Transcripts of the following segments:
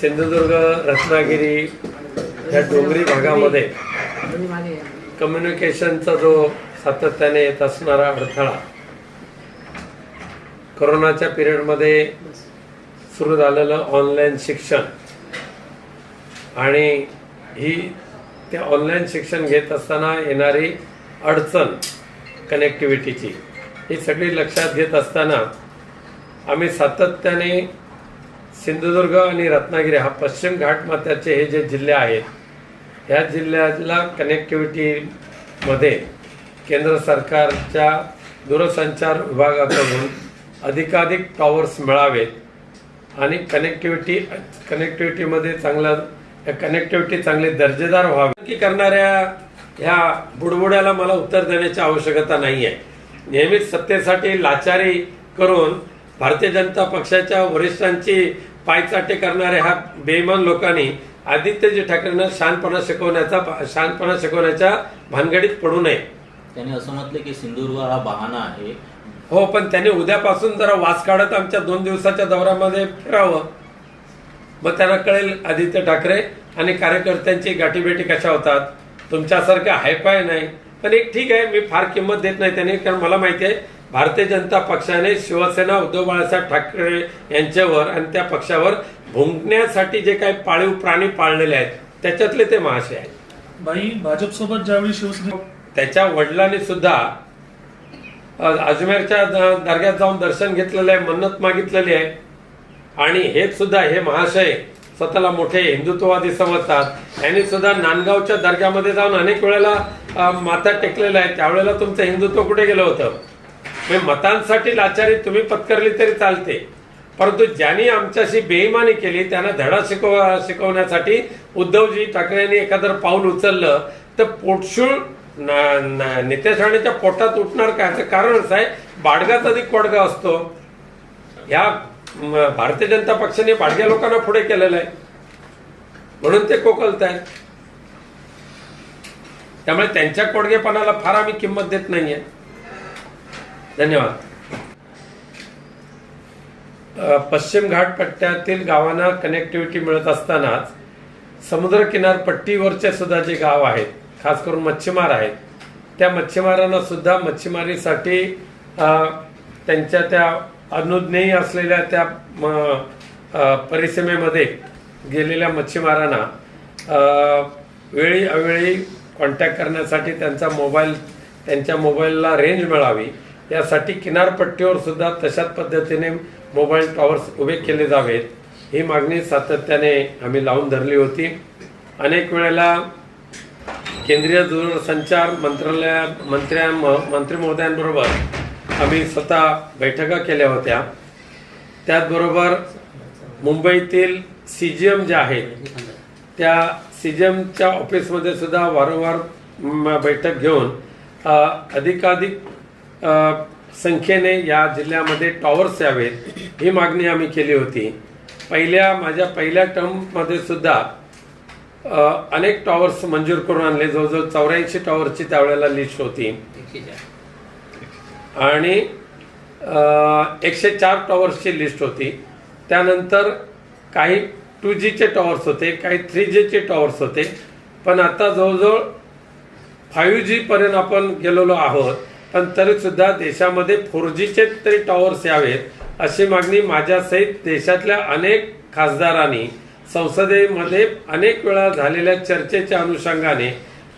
सिंधुदुर्ग रत्नागिरी या डोंगरी भागामध्ये कम्युनिकेशनचा जो सातत्याने येत असणारा अडथळा, कोरोनाच्या पिरियडमध्ये सुरू झालेलं ऑनलाईन शिक्षण आणि ही त्या ऑनलाईन शिक्षण घेत असताना येणारी अडचण कनेक्टिव्हिटीची, ही सगळी लक्षात घेत असताना आम्ही सातत्याने सिंधुदुर्ग आणि रत्नागिरी हा पश्चिम घाटमाथ्याचे हे जे जिल्हे आहेत, ह्या जिल्ह्याला कनेक्टिव्हिटीमध्ये केंद्र सरकारच्या दूरसंचार विभागाकडून अधिकाधिक टॉवर्स मिळावेत आणि कनेक्टिव्हिटीमध्ये कनेक्टिव्हिटी चांगली दर्जेदार व्हावी की करणाऱ्या ह्या बुडबुड्याला मला उत्तर देण्याची आवश्यकता नाही आहे. नेहमीच सत्तेसाठी लाचारी करून भारतीय जनता पक्षाच्या वरिष्ठांची पायचाटे करणाऱ्या ह्या बेईमान लोकांनी आदित्यजी ठाकरेंना शहाणपणा शिकवण्याच्या भानगडीत पडू नये. त्यांनी असं म्हटलं की सिंधुदुर्ग हा बहाणा आहे. हो, पण त्यांनी उद्यापासून जरा वास काढत आमच्या 2 दिवसाच्या दौऱ्यामध्ये फिरावं, मग त्यांना कळेल आदित्य ठाकरे आणि कार्यकर्त्यांची गाठीभेटी कशा होतात. तुमच्यासारखं हायफाय नाही, पण एक ठीक आहे, मी फार किंमत देत नाही त्यांनी, कारण मला माहिती आहे भारतीय जनता पक्षाने शिवसेना उद्धव बाळासाहेब ठाकरे यांच्यावर आणि त्या पक्षावर भुंकण्यासाठी जे काही पाळीव प्राणी पाळलेले आहेत त्याच्यातले ते महाशय आहेत. भाजप सोबत ज्यावेळी शिवसेना त्याच्या वडिलांनी सुद्धा अजमेरच्या दर्ग्यात जाऊन दर्शन घेतलेलं आहे, मन्नत मागितलेली आहे. आणि हेच सुद्धा हे महाशय स्वतःला मोठे हिंदुत्ववादी समजतात. यांनी सुद्धा नांदगावच्या दर्ग्यामध्ये जाऊन अनेक वेळेला माथा टेकलेला आहे. त्यावेळेला तुमचं हिंदुत्व कुठे गेलं होतं? मतांसाठी लाचारी तुम्ही पत्करली तरी चालते, परंतु ज्यांनी आमच्याशी बेईमानी केली त्यांना धडा शिकवण्यासाठी उद्धवजी ठाकरे यांनी एखादं पाऊल उचललं तर पोटशूळ नितेश राणेच्या पोटात उठणार काय? याचं कारण असं आहे, बाडगाच अधिक कोडगा असतो. ह्या भारतीय जनता पक्षाने बाडग्या लोकांना पुढे केलेलं आहे म्हणून ते कोकलत आहेत. त्यामुळे त्यांच्या कोडगेपणाला फार आम्ही किंमत देत नाहीये. धन्यवाद. पश्चिम घाट पट्ट्यातील गावांना कनेक्टिव्हिटी मिळत असतानाच समुद्र किनारपट्टीवरचे सुद्धा जे गाव आहेत, खास करून मच्छीमार आहेत, त्या मच्छीमारांना सुद्धा मच्छीमारीसाठी त्यांच्या त्या अनुज्ञेय असलेल्या त्या परिसीमेमध्ये गेलेल्या मच्छीमारांना वेळी अवेळी कॉन्टॅक्ट करण्यासाठी त्यांच्या मोबाईलला रेंज मिळावी यासाठी किनारपट्टीवर सुद्धा तशाच पद्धतीने मोबाईल टॉवर्स उभे केले जावेत, ही मागणी सातत्याने आम्ही लावून धरली होती. अनेक वेळेला केंद्रीय दूरसंचार मंत्री महोदयांबरोबर आम्ही स्वतः बैठका केल्या होत्या. त्याचबरोबर मुंबईतील CGM जे आहेत त्या CGMच्या ऑफिसमध्ये सुद्धा वारंवार बैठक घेऊन अधिकाधिक संख्येने या जिल्ह्यामध्ये टॉवर्स यावेत ही मागणी आम्ही केली होती. माझ्या पहिल्या टर्ममध्ये सुद्धा अनेक टॉवर्स मंजूर करून आणले. जवळजवळ 84 टॉवरची त्यावेळेला लिस्ट होती आणि 104 टॉवर्सची लिस्ट होती. त्यानंतर काही 2Gचे टॉवर्स होते, काही 3Gचे टॉवर्स होते, पण आता जवळजवळ 5G पर्यंत आपण गेलेलो आहोत. पण तरी सुद्धा देशामध्ये 4Gचे तरी टॉवर्स यावेत अशी मागणी माझ्यासहित देशातल्या अनेक खासदारांनी संसदेमध्ये अनेक वेळा झालेल्या चर्चेच्या अनुषंगाने,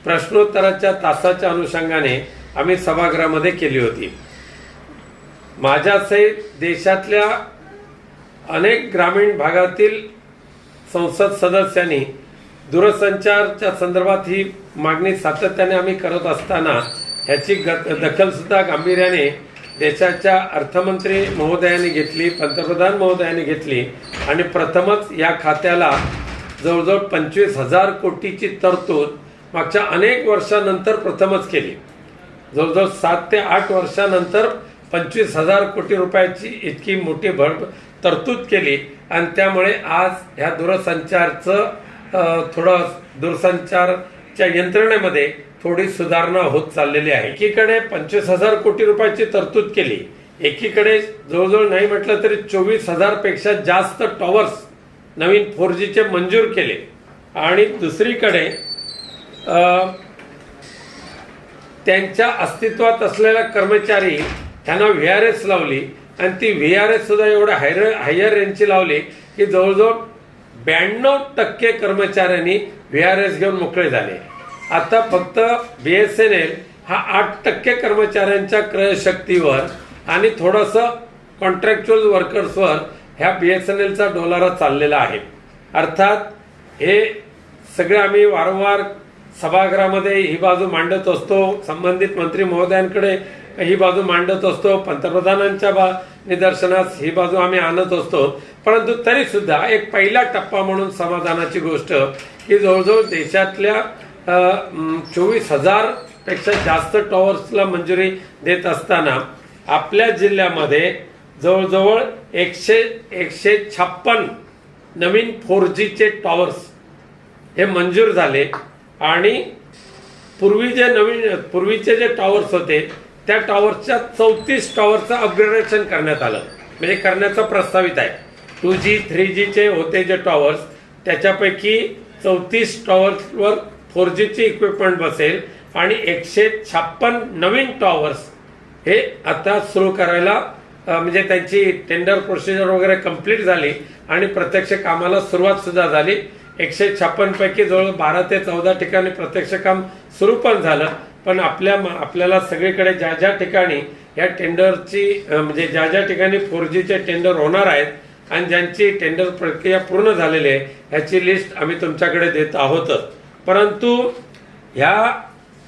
प्रश्नोत्तराच्या तासाच्या अनुषंगाने आम्ही सभागृहामध्ये केली होती. माझ्यासहित देशातल्या अनेक ग्रामीण भागातील संसद सदस्यांनी दूरसंचारच्या संदर्भात ही मागणी सातत्याने आम्ही करत असताना ह्याची दखल सुद्धा गांभीर्याने देशाच्या अर्थमंत्री महोदयांनी घेतली, पंतप्रधान महोदयांनी घेतली आणि प्रथमच या खात्याला जवळजवळ 25,000 कोटीची तरतूद मागच्या अनेक वर्षानंतर प्रथमच केली. जवळजवळ 7 ते 8 वर्षानंतर 25,000 कोटी रुपयाची इतकी मोठी तरतूद केली आणि त्यामुळे आज ह्या दूरसंचारच्या यंत्रणेमध्ये थोडी सुधारणा होत चाललेली आहे. एकीकडे 25,000 कोटी रुपयाची तरतूद केली, एकीकडे जवळजवळ नाही म्हटलं तरी 24,000 पेक्षा जास्त टॉवर्स नवीन 4Gचे मंजूर केले आणि दुसरीकडे त्यांच्या अस्तित्वात असलेल्या कर्मचारी त्यांना VRS लावली आणि ती VRS सुद्धा एवढ्या हायर रेंजची लावली की जवळजवळ 92% कर्मचाऱ्यांनी VRS घेऊन मोकळे झाले. आता फक्त BSNL हा 8% कर्मचाऱ्यांच्या क्रयशक्तीवर आणि थोडंसं कॉन्ट्रॅक्च्युअल वर्कर्सवर ह्या BSNLचा डोलारा चाललेला आहे. अर्थात हे सगळे आम्ही वारंवार सभागृहामध्ये ही बाजू मांडत असतो, संबंधित मंत्री महोदयांकडे ही बाजू मांडत असतो, पंतप्रधानांच्या निदर्शनास ही बाजू आम्ही आणत असतो. परंतु तरी सुद्धा एक पहिला टप्पा म्हणून समाधानाची गोष्ट की जवळजवळ देशातल्या 24,000 पेक्षा जास्त टॉवर्सला मंजुरी देत असताना आपल्या जिल्ह्यामध्ये जवळजवळ 156 नवीन 4Gचे टॉवर्स हे मंजूर झाले आणि पूर्वीचे जे टॉवर्स होते त्या टॉवर्सच्या 34 टॉवरचं अपग्रेडेशन करण्यात आलं, म्हणजे करण्याचं प्रस्तावित आहे. 2G 3Gचे होते जे टॉवर्स त्याच्यापैकी 34 टॉवर्सवर 4Gची इक्विपमेंट बसेल आणि 156 नवीन टॉवर्स हे आता सुरू करायला म्हणजे त्यांची टेंडर प्रोसिजर वगैरे कंप्लीट झाली आणि प्रत्यक्ष कामाला सुरुवात सुद्धा झाली. 156 पैकी जवळ 12 ते 14 ठिकाणी प्रत्यक्ष काम सुरू पण झालं. पण आपल्याला सगळीकडे ज्या ज्या ठिकाणी या टेंडरची म्हणजे ज्या ज्या ठिकाणी 4Gचे टेंडर होणार आहेत आणि ज्यांची टेंडर प्रक्रिया पूर्ण झालेली आहे ह्याची लिस्ट आम्ही तुमच्याकडे देत आहोतच. परंतु ह्या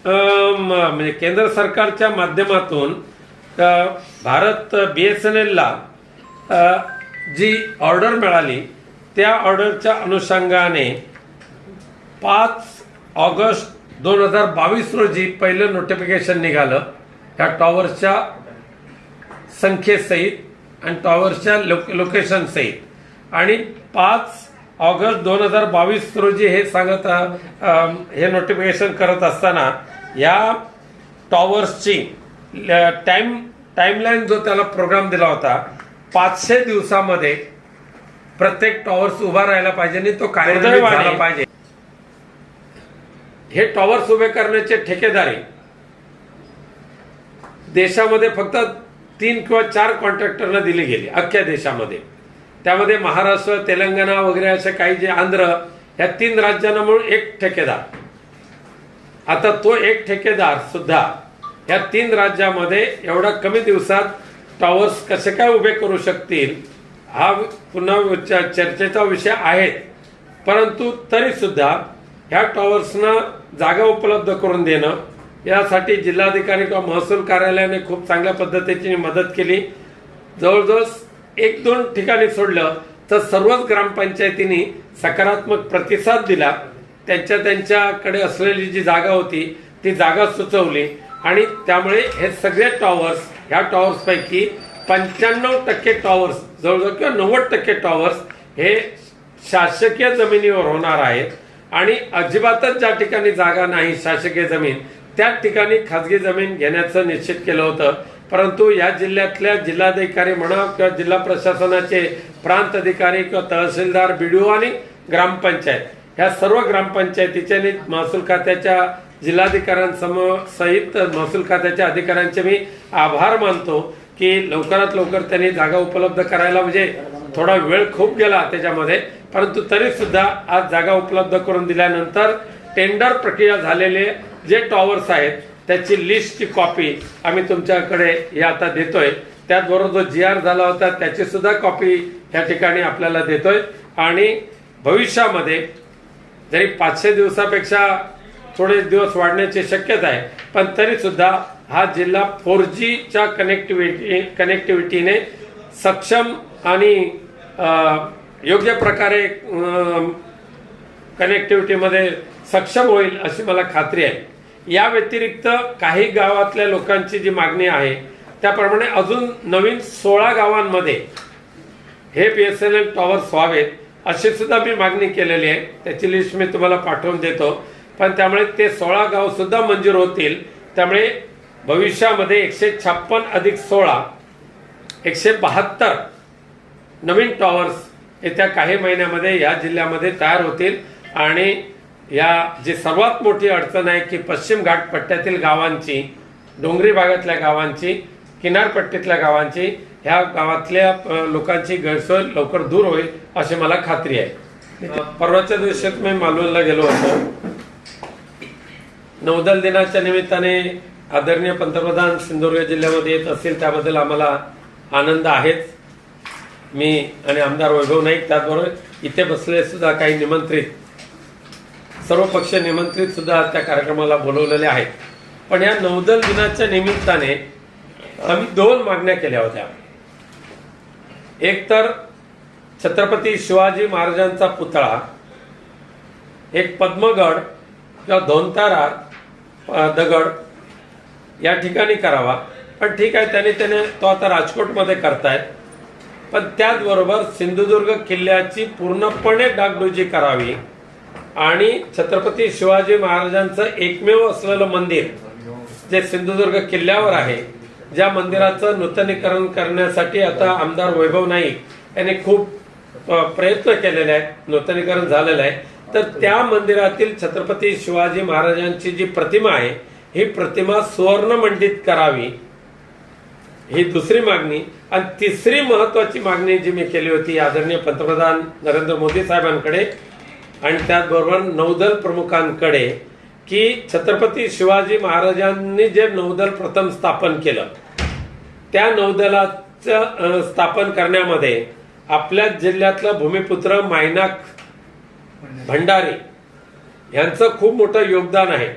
म्हणजे केंद्र सरकारच्या माध्यमातून भारत BSNLला जी ऑर्डर मिळाली त्या ऑर्डरच्या अनुषंगाने 5 ऑगस्ट 2022 रोजी पहिलं नोटिफिकेशन निघालं त्या टॉवरच्या संख्येसहित आणि टॉवरच्या लोकेशन सहित आणि 5 ऑगस्ट 2022 रोजी हे सांगत हे नोटिफिकेशन करत असताना या टॉवर्सची टाइमलाईन जो त्याला प्रोग्राम दिला होता 500 दिवसामध्ये प्रत्येक टॉवर्स उभा राहायला पाहिजे आणि तो कार्यान्वित झाला पाहिजे. हे टॉवर्स उभे करण्याचे ठेकेदारी देशामध्ये फक्त 3 किंवा 4 कॉन्ट्रॅक्टरना दिली गेली अख्ख्या देशामध्ये. त्यामध्ये महाराष्ट्र, तेलंगणा वगैरे असे काही जे आंध्र या 3 राज्यांना मिळून एक ठेकेदार. आता तो एक ठेकेदार सुद्धा या 3 राज्यामध्ये एवढ्या कमी दिवसात टॉवर्स कसे काय उभे करू शकतील हा पुन्हा चर्चेचा विषय आहे. परंतु तरी सुद्धा ह्या टॉवर्सना जागा उपलब्ध करून देणं यासाठी जिल्हाधिकारी किंवा महसूल कार्यालयाने खूप चांगल्या पद्धतीची मदत केली. जवळजवळ 1-2 ठिकाणी सोडलं तर सर्वच ग्रामपंचायतींनी सकारात्मक प्रतिसाद दिला. त्यांच्याकडे असलेली जी जागा होती ती जागा सुचवली आणि त्यामुळे हे सगळे टॉवर्स ह्या टॉवर्सपैकी 95% टॉवर्स जवळजवळ किंवा 90% टॉवर्स हे शासकीय जमिनीवर होणार आहेत आणि अजिबातच ज्या ठिकाणी जागा नाही शासकीय जमीन त्या ठिकाणी खाजगी जमीन घेण्याचं निश्चित केलं होतं. परंतु या जिल्ह्यातल्या जिल्हाधिकारी म्हणा किंवा जिल्हा प्रशासनाचे प्रांत अधिकारी किंवा तहसीलदार, BDO आणि ग्रामपंचायत ह्या सर्व ग्रामपंचायतीचे आणि महसूल खात्याच्या जिल्हाधिकाऱ्यांसहित महसूल खात्याच्या अधिकाऱ्यांचे मी आभार मानतो की लवकरात लवकर त्यांनी जागा उपलब्ध करायला म्हणजे थोडा वेळ खूप गेला त्याच्यामध्ये. परंतु तरी सुद्धा आज जागा उपलब्ध करून दिल्यानंतर टेंडर प्रक्रिया झालेले जे टॉवर्स आहेत त्याची लिस्टची कॉपी आम्ही तुमच्याकडे हे आता देतोय. त्याचबरोबर जो GR झाला होता त्याची सुद्धा कॉपी या ठिकाणी आपल्याला देतोय. आणि भविष्यामध्ये जरी 500 दिवसापेक्षा थोडे दिवस वाढण्याची शक्यता आहे पण तरी सुद्धा हा जिल्हा 4Gच्या कनेक्टिव्हिटीने सक्षम आणि योग्य प्रकारे कनेक्टिव्हिटीमध्ये सक्षम होईल अशी मला खात्री आहे. या व्यतिरिक्त काही गावातल्या लोकांची जी मागणी आहे त्याप्रमाणे अजून नवीन 16 गावांमध्ये हे BSNL टॉवर्स व्हावेत अशी सुद्धा मी मागणी केलेली आहे. त्याची लिस्ट मी तुम्हाला पाठवून देतो. पण त्यामुळे ते 16 गाव सुद्धा मंजूर होतील. त्यामुळे भविष्यामध्ये 156 अधिक 16 172 नवीन टॉवर्स येत्या काही महिन्यामध्ये या जिल्ह्यामध्ये तयार होतील आणि या जी सर्वात मोठी अडचण आहे की पश्चिम घाट पट्ट्यातील गावांची, डोंगरी भागातल्या गावांची, किनारपट्टीतल्या गावांची, ह्या गावातल्या लोकांची गैरसोय लवकर दूर होईल अशी मला खात्री आहे. परवाच्या दिवशी मी मालवणला गेलो होतो. नौदल दिनाच्या निमित्ताने आदरणीय पंतप्रधान सिंधुदुर्ग जिल्ह्यामध्ये येत असतील त्याबद्दल आम्हाला आनंद आहेच. मी आणि आमदार वैभव नाईक, त्याचबरोबर इथे बसलेले सुद्धा काही निमंत्रित, सर्व पक्ष निमंत्रित सुद्धा त्या कार्यक्रमाला बोलवलेले आहेत. पण या नौदल दिनाच्या निमित्ताने आम्ही 2 मागण्या केल्या होत्या. एक तर छत्रपती शिवाजी महाराजांचा पुतळा एक पद्मगड किंवा धोंतारा दगड या ठिकाणी करावा. पण ठीक आहे, त्याने तो आता राजकोटमध्ये करतायत. पण त्याचबरोबर सिंधुदुर्ग किल्ल्याची पूर्णपणे डागडुजी करावी आणि छत्रपती शिवाजी महाराजांचं एकमेव असलेलं मंदिर जे सिंधुदुर्ग किल्ल्यावर आहे, ज्या मंदिराचं नूतनीकरण करण्यासाठी आता आमदार वैभव नाईक यांनी खूप प्रयत्न केलेले आहेत, नूतनीकरण झालेलं आहे, तर त्या मंदिरातील छत्रपती शिवाजी महाराजांची जी प्रतिमा आहे ही प्रतिमा सुवर्णमंडित करावी, ही दुसरी मागणी. आणि तिसरी महत्वाची मागणी जी मी केली होती आदरणीय पंतप्रधान नरेंद्र मोदी साहेबांकडे आणि त्याचबरोबर नौदल प्रमुखांकडे, की छत्रपती शिवाजी महाराजांनी जे नौदल प्रथम स्थापन केलं त्या नौदलाचं स्थापन करण्यामध्ये आपल्या जिल्ह्यातलं भूमिपुत्र मायनाक भंडारी यांचं खूप मोठं योगदान आहे.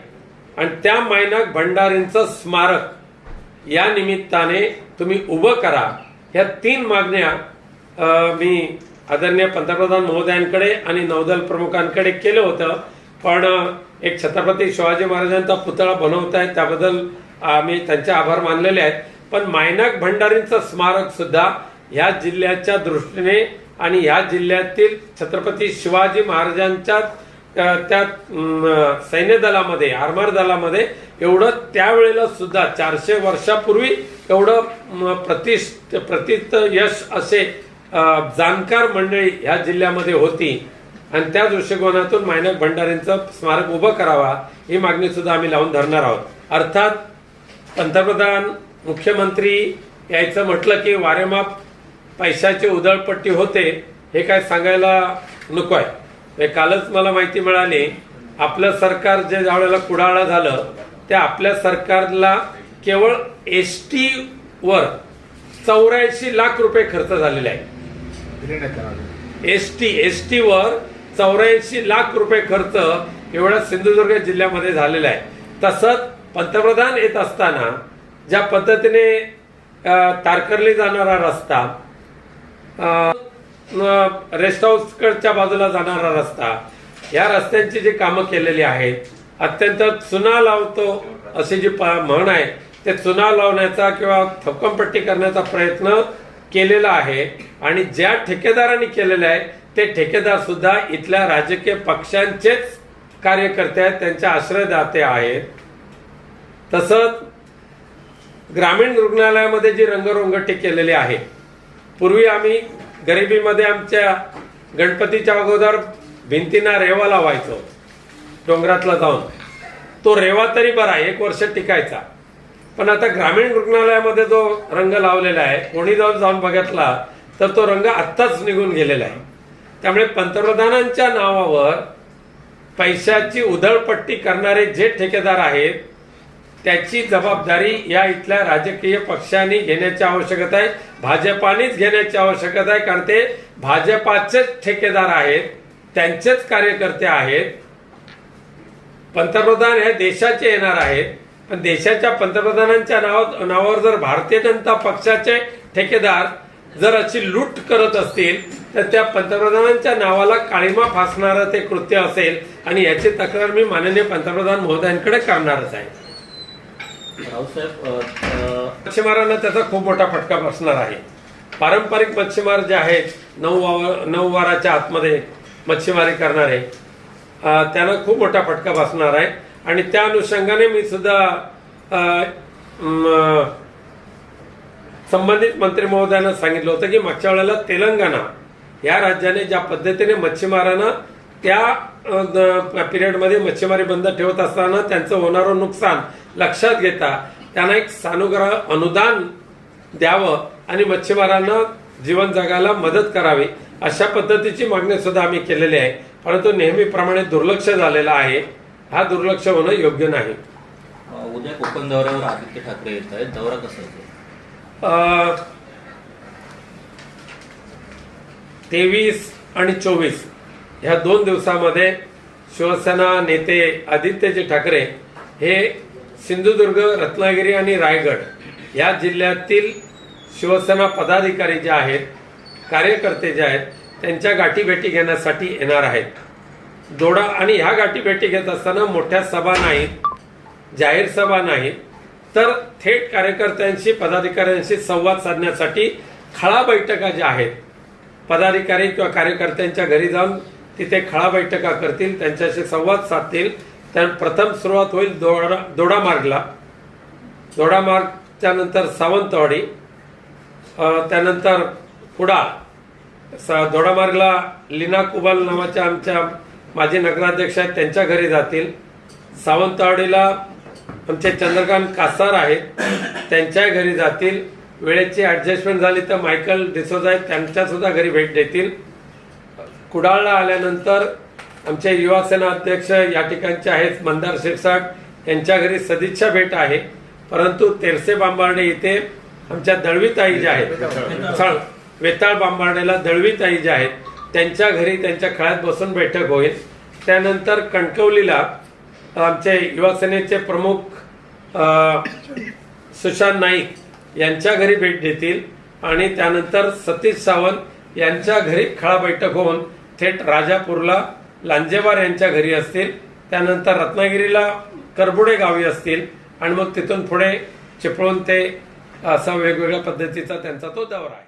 आणि त्या मायनाक भंडारींचं स्मारक या निमित्ताने तुम्ही उभं करा. ह्या 3 मागण्या मी आदरणीय पंतप्रधान महोदयांकडे आणि नौदल प्रमुखांकडे केलं होतं. पण एक छत्रपती शिवाजी महाराजांचा पुतळा बनवतायत त्याबद्दल आम्ही त्यांचे आभार मानलेले आहेत. पण मायनाक भंडारींचं स्मारक सुद्धा ह्या जिल्ह्याच्या दृष्टीने आणि ह्या जिल्ह्यातील छत्रपती शिवाजी महाराजांच्या त्या सैन्य दलामध्ये, आर्मर दलामध्ये एवढं त्यावेळेला सुद्धा 400 वर्षापूर्वी एवढं प्रतिष्ठ यश असे जाणकार मंडळी ह्या जिल्ह्यामध्ये होती. आणि त्या दृष्टिकोनातून मायनाक भंडारींचं स्मारक उभं करावा ही मागणी सुद्धा आम्ही लावून धरणार आहोत. अर्थात पंतप्रधान, मुख्यमंत्री यायचं म्हटलं की वारेमाप पैशाची उधळपट्टी होते हे काय सांगायला नको आहे. कालच मला माहिती मिळाली, आपलं सरकार जे ज्यावेळेला कुडाळा झालं त्या आपल्या सरकारला केवळ एसटी वर 84 लाख रुपये खर्च झालेला आहे. एसटी वर 84 लाख रुपये खर्च एवढा सिंधुदुर्ग जिल्ह्यामध्ये झालेला आहे. तसंच पंतप्रधान येत असताना ज्या पद्धतीने तारकर्ली जाणारा रस्ता, रेस्ट हाऊसकडच्या बाजूला जाणारा रस्ता, या रस्त्यांची जी कामं केलेली आहेत, अत्यंत चुना लावतो अशी जी म्हण आहे, ते चुना लावण्याचा किंवा थक्कमपट्टी करण्याचा प्रयत्न केलेला आहे. आणि ज्या ठेकेदारांनी केलेलं आहे ते ठेकेदार सुद्धा इथल्या राजकीय पक्षांचेच कार्यकर्ते आहेत, त्यांचे आश्रयदाते आहेत. तसंच ग्रामीण रुग्णालयामध्ये जी रंगरंगटी केलेली आहे, पूर्वी आम्ही गरिबीमध्ये आमच्या गणपतीच्या अगोदर भिंतींना रेवा लावायचो डोंगरातला जाऊन, तो रेवा तरी बरा 1 वर्ष टिकायचा. पण आता ग्रामीण रुग्णालयामध्ये जो रंग लावलेला आहे, कोणी जाऊन बघितला तर तो रंग आत्ताच निघून गेलेला आहे. त्यामुळे पंतप्रधानांच्या नावावर पैशाची उधळपट्टी करणारे जे ठेकेदार आहेत त्याची जबाबदारी या इथल्या राजकीय पक्षांनी घेण्याची आवश्यकता आहे, भाजपानेच घेण्याची आवश्यकता आहे. कारण ते भाजपाचेच ठेकेदार आहेत, त्यांचेच कार्यकर्ते आहेत. पंतप्रधान हे देशाचे येणार आहेत, पण देशाच्या पंतप्रधानांच्या नावावर जर भारतीय जनता पक्षाचे ठेकेदार जर अशी लूट करत असतील तर त्या पंतप्रधानांच्या नावाला काळीमा फासणारं ते कृत्य असेल. आणि याची तक्रार मी माननीय पंतप्रधान महोदयांकडे करणारच आहे. मच्छीमारांना त्याचा खूप मोठा फटका बसणार आहे. पारंपरिक मच्छीमार जे आहेत, 9 वाराच्या आतमध्ये मच्छीमारी करणारे, त्यांना खूप मोठा फटका बसणार आहे. आणि त्या अनुषंगाने मी सुद्धा संबंधित मंत्री महोदयांना सांगितलं होतं की मागच्या वेळेला तेलंगणा या राज्याने ज्या पद्धतीने मच्छीमारांना त्या पिरियडमध्ये मच्छीमारी बंद ठेवत असताना त्यांचं होणारं नुकसान लक्षात घेता त्यांना एक सानुग्रह अनुदान द्यावं आणि मच्छीमारांना जीवन जगायला मदत करावी अशा पद्धतीची मागणी सुद्धा आम्ही केलेली आहे. परंतु नेहमीप्रमाणे दुर्लक्ष झालेलं आहे. हा दुर्लक्ष होणं योग्य नाही. उद्या कोकण दौऱ्यावर आदित्य ठाकरे येत आहेत. दौरा कसा होतो? 23 आणि 24 ह्या 2 दिवसामध्ये शिवसेना नेते आदित्यजी ठाकरे हे सिंधुदुर्ग, रत्नागिरी आणि रायगड या जिल्ह्यातील शिवसेना पदाधिकारी जे आहेत, कार्यकर्ते जे आहेत, त्यांच्या गाठीभेटी घेण्यासाठी येणार आहेत. दोडा आणि ह्या गाठीभेटी घेत असताना मोठ्या सभा नाहीत, जाहीर सभा नाहीत, तर थेट कार्यकर्त्यांशी, पदाधिकाऱ्यांशी संवाद साधण्यासाठी खळा बैठका ज्या आहेत, पदाधिकारी किंवा कार्यकर्त्यांच्या घरी जाऊन तिथे खळा बैठका करतील, त्यांच्याशी संवाद साधतील. प्रथम सुरुवात होईल दोडामार्गला, दोडामार्गच्या नंतर सावंतवाडी, त्यानंतर कुडाळ. दोडामार्गला लीना कुबाल नावाच्या आमच्या माजी नगराध्यक्ष आहेत, त्यांच्या घरी जातील. सावंतवाडीला आमचे चंद्रकांत कासार आहेत, त्यांच्या घरी जातील. वेळेची ऍडजस्टमेंट झाली तर मायकल डिसोजा आहेत, त्यांच्या सुद्धा घरी भेट देतील. कुडाळला आल्यानंतर आमचे युवा सेना अध्यक्ष या ठिकाणचे आहेत मंदार शिरसाट, यांच्या घरी सदिच्छा भेट आहे. परंतु तेरसे बांबार्डे इथे आमच्या दळवीताई ज्या आहेत, वेताळ बांबार्डेला दळवीताई ज्या आहेत, त्यांच्या घरी त्यांच्या खळ्यात बसून बैठक होईल. त्यानंतर कणकवलीला आमचे युवा सेनेचे प्रमुख सुशांत नाईक यांच्या घरी भेट देतील आणि त्यानंतर सतीश सावंत यांच्या घरी खळा बैठक होऊन थेट राजापूरला लांजेवार यांच्या घरी असतील. त्यानंतर रत्नागिरीला करबुडे गावी असतील आणि मग तिथून पुढे चिपळूण ते असा वेगवेगळ्या पद्धतीचा त्यांचा तो दौरा आहे.